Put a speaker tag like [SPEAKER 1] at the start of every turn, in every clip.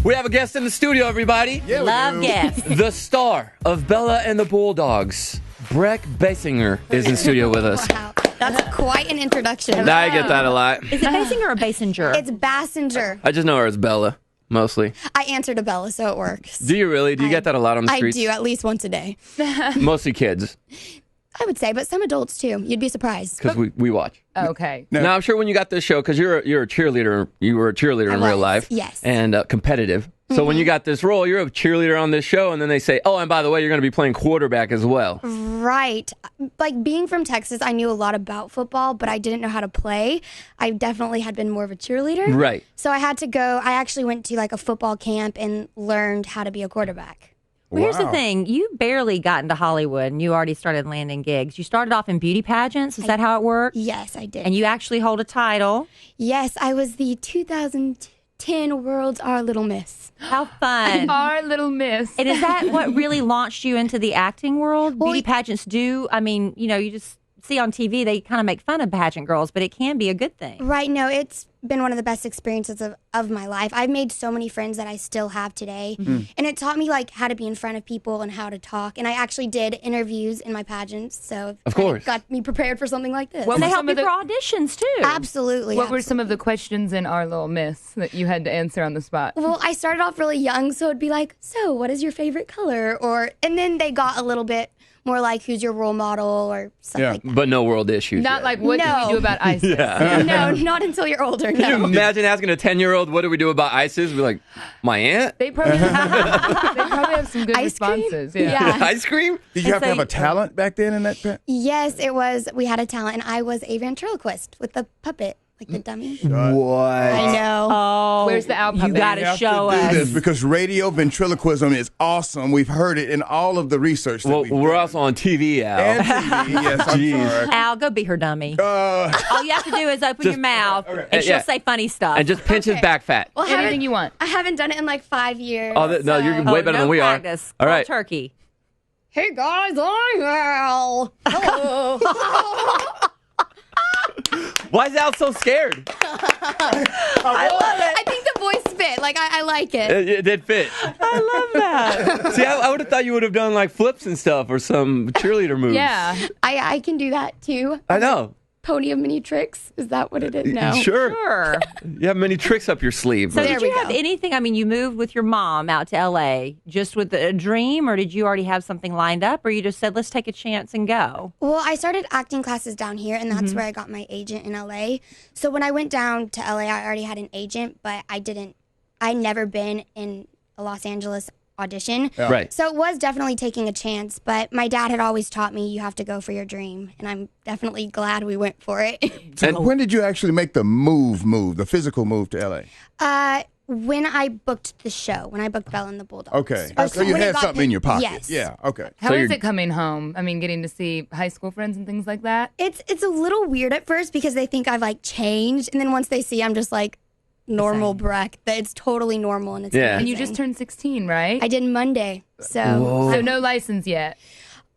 [SPEAKER 1] We have a guest in the studio, everybody.
[SPEAKER 2] Yeah,
[SPEAKER 3] Love guests.
[SPEAKER 1] The star of Bella and the Bulldogs, Brec Bassinger, is in studio with us.
[SPEAKER 4] Wow, that's quite an introduction.
[SPEAKER 1] Now I get that a lot.
[SPEAKER 3] Is it Bassinger or Bassinger?
[SPEAKER 4] It's Bassinger.
[SPEAKER 1] I just know her as Bella, mostly.
[SPEAKER 4] I answer to Bella, so it works.
[SPEAKER 1] Do you really? Do you get that a lot on the streets?
[SPEAKER 4] I do, at least once a day.
[SPEAKER 1] Mostly kids,
[SPEAKER 4] I would say, but some adults too. You'd be surprised.
[SPEAKER 1] because we watch.
[SPEAKER 2] Okay.
[SPEAKER 1] Now, I'm sure when you got this show, because you're a cheerleader, you were a cheerleader in real
[SPEAKER 4] was,
[SPEAKER 1] life.
[SPEAKER 4] yes.
[SPEAKER 1] And competitive. So when you got this role, you're a cheerleader on this show, and then they say, oh, and by the way, you're going to be playing quarterback as well.
[SPEAKER 4] Right. Like being from Texas, I knew a lot about football, but I didn't know how to play. I definitely had been more of a cheerleader.
[SPEAKER 1] Right.
[SPEAKER 4] So I had to go, I actually went to like a football camp and learned how to be a quarterback.
[SPEAKER 3] Well, here's the thing. You barely got into Hollywood and you already started landing gigs. You started off in beauty pageants. Is that how it worked?
[SPEAKER 4] Yes, I did.
[SPEAKER 3] And you actually hold a title.
[SPEAKER 4] Yes, I was the 2010 World's Our Little Miss.
[SPEAKER 3] How fun.
[SPEAKER 2] Our little miss.
[SPEAKER 3] And is that what really launched you into the acting world?
[SPEAKER 4] Well,
[SPEAKER 3] Beauty pageants do. I mean, you just see on TV, they kind of make fun of pageant girls, but it can be a good thing.
[SPEAKER 4] Right, no, it's been one of the best experiences of my life. I've made so many friends that I still have today. And it taught me like how to be in front of people and how to talk. And I actually did interviews in my pageants, so
[SPEAKER 1] Of course.
[SPEAKER 4] it got me prepared for something like this.
[SPEAKER 3] And they
[SPEAKER 2] were
[SPEAKER 3] help
[SPEAKER 2] some
[SPEAKER 3] you
[SPEAKER 2] of the-
[SPEAKER 3] for auditions, too.
[SPEAKER 4] Absolutely.
[SPEAKER 2] What were some of the questions in Our Little Miss that you had to answer on the spot?
[SPEAKER 4] Well, I started off really young, so it'd be like, so what is your favorite color? And then they got a little bit more like, who's your role model or stuff like that.
[SPEAKER 1] But no world issues.
[SPEAKER 2] Not
[SPEAKER 1] yet.
[SPEAKER 2] like, what do
[SPEAKER 4] No.
[SPEAKER 2] we do about ISIS?
[SPEAKER 4] No, not until you're older,
[SPEAKER 1] Can you
[SPEAKER 4] no.
[SPEAKER 1] imagine asking a 10-year-old, what do we do about ISIS? Be like, my aunt?
[SPEAKER 2] They probably have some good
[SPEAKER 4] Ice cream?
[SPEAKER 2] responses.
[SPEAKER 4] Yeah.
[SPEAKER 1] Ice cream?
[SPEAKER 5] Did you have to have a talent back then in that?
[SPEAKER 4] Yes, it was. We had a talent, and I was a ventriloquist with the puppet, like the dummy.
[SPEAKER 1] What?
[SPEAKER 4] I know.
[SPEAKER 3] Oh,
[SPEAKER 2] Where's the owl
[SPEAKER 3] you
[SPEAKER 2] puppet?
[SPEAKER 3] got
[SPEAKER 5] You
[SPEAKER 3] to
[SPEAKER 5] have
[SPEAKER 3] show
[SPEAKER 5] to do
[SPEAKER 3] us.
[SPEAKER 5] this because radio ventriloquism is awesome. We've heard it in all of the research. That
[SPEAKER 1] Well,
[SPEAKER 5] we've
[SPEAKER 1] we're
[SPEAKER 5] done.
[SPEAKER 1] also on TV, Al.
[SPEAKER 5] And TV, yes, I'm
[SPEAKER 1] Jeez.
[SPEAKER 5] sorry.
[SPEAKER 3] Al, go be her dummy. All you have to do is open your mouth, and she'll
[SPEAKER 1] Yeah.
[SPEAKER 3] say funny stuff.
[SPEAKER 1] And just pinch his back fat.
[SPEAKER 4] Well,
[SPEAKER 2] Anything you want.
[SPEAKER 4] I haven't done it in like 5 years.
[SPEAKER 1] Oh, no, you're
[SPEAKER 4] so-
[SPEAKER 1] way better
[SPEAKER 3] no
[SPEAKER 1] than we
[SPEAKER 3] practice.
[SPEAKER 1] are. All right.
[SPEAKER 3] Cold turkey.
[SPEAKER 4] Hey guys, I'm Al. Hello.
[SPEAKER 1] Why is Al so scared?
[SPEAKER 4] I think the voice fit. Like I like it.
[SPEAKER 1] It did fit.
[SPEAKER 3] I love that.
[SPEAKER 1] See, I would have thought you would have done like flips and stuff or some cheerleader moves.
[SPEAKER 2] Yeah.
[SPEAKER 4] I can do that too.
[SPEAKER 1] I know.
[SPEAKER 4] Pony of many tricks. Is that what it is? No.
[SPEAKER 1] Sure.
[SPEAKER 3] Sure.
[SPEAKER 1] You have many tricks up your sleeve.
[SPEAKER 3] So
[SPEAKER 1] but-
[SPEAKER 3] did
[SPEAKER 4] There
[SPEAKER 3] you
[SPEAKER 4] we
[SPEAKER 3] have
[SPEAKER 4] go.
[SPEAKER 3] anything? I mean, you moved with your mom out to L.A. just with a dream, or did you already have something lined up, or you just said, let's take a chance and go?
[SPEAKER 4] Well, I started acting classes down here, and that's where I got my agent in LA. So when I went down to LA, I already had an agent, but I'd never been in a Los Angeles audition.
[SPEAKER 1] Right.
[SPEAKER 4] So it was definitely taking a chance, but my dad had always taught me you have to go for your dream, and I'm definitely glad we went for it.
[SPEAKER 5] So when did you actually make the the physical move to LA?
[SPEAKER 4] When I booked the show, when I booked Bella and the Bulldogs.
[SPEAKER 5] Okay.
[SPEAKER 4] Or
[SPEAKER 5] So you
[SPEAKER 4] when it
[SPEAKER 5] had
[SPEAKER 4] got
[SPEAKER 5] something in your pocket.
[SPEAKER 4] Yes.
[SPEAKER 5] Yeah, okay.
[SPEAKER 2] How
[SPEAKER 1] So
[SPEAKER 2] is
[SPEAKER 1] you're-
[SPEAKER 2] it coming home? I mean, getting to see high school friends and things like that?
[SPEAKER 4] It's a little weird at first because they think I've like changed, and then once they see I'm just like normal Brec, that it's totally normal and it's
[SPEAKER 1] Yeah.
[SPEAKER 4] amazing.
[SPEAKER 2] And you just turned 16, right?
[SPEAKER 4] I did Monday, so
[SPEAKER 2] So no license yet.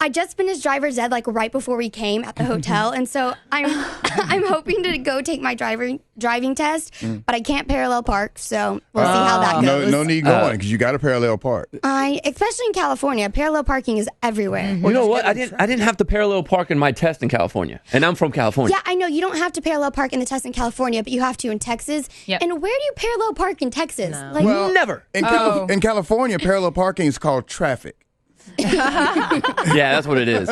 [SPEAKER 4] I just finished driver's ed like right before we came at the hotel, and so I'm I'm hoping to go take my driving test, but I can't parallel park, so we'll see how that goes.
[SPEAKER 5] No need going because you got a parallel park.
[SPEAKER 4] Especially in California, parallel parking is everywhere.
[SPEAKER 1] You know what? I didn't have to parallel park in my test in California, and I'm from California.
[SPEAKER 4] Yeah, I know you don't have to parallel park in the test in California, but you have to in Texas.
[SPEAKER 2] Yep.
[SPEAKER 4] And where do you parallel park in Texas? Like,
[SPEAKER 1] Never.
[SPEAKER 5] In California, parallel parking is called traffic.
[SPEAKER 1] Yeah, that's what it is.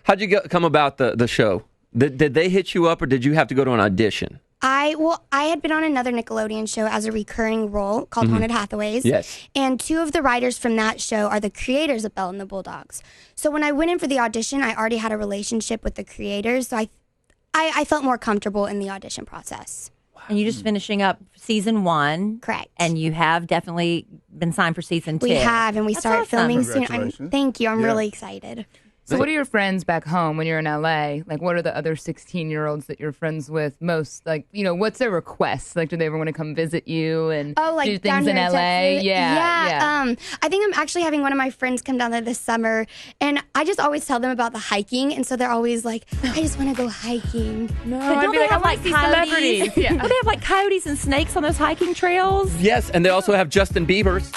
[SPEAKER 1] How'd you come about the show? Did they hit you up, or did you have to go to an audition?
[SPEAKER 4] I had been on another Nickelodeon show as a recurring role called Haunted Hathaways.
[SPEAKER 1] Yes.
[SPEAKER 4] And two of the writers from that show are the creators of Belle and the Bulldogs. So when I went in for the audition, I already had a relationship with the creators, so I felt more comfortable in the audition process.
[SPEAKER 3] And you're just finishing up season 1.
[SPEAKER 4] Correct.
[SPEAKER 3] And you have definitely been signed for season 2.
[SPEAKER 4] We have, and we start
[SPEAKER 3] awesome.
[SPEAKER 4] filming soon.
[SPEAKER 5] Congratulations.
[SPEAKER 4] Thank you. I'm
[SPEAKER 5] Yeah.
[SPEAKER 4] really excited.
[SPEAKER 2] So what are your friends back home when you're in LA? Like, what are the other 16-year-olds that you're friends with most? Like, what's their requests? Like, do they ever want to come visit you and do things in LA?
[SPEAKER 4] Yeah. I think I'm actually having one of my friends come down there this summer, and I just always tell them about the hiking, and so they're always like, I just want to go hiking.
[SPEAKER 2] No,
[SPEAKER 3] But don't they have like
[SPEAKER 2] celebrities?
[SPEAKER 3] coyotes?
[SPEAKER 2] Yeah.
[SPEAKER 3] Don't they have like coyotes and snakes on those hiking trails?
[SPEAKER 1] Yes, and they also have Justin Bieber's.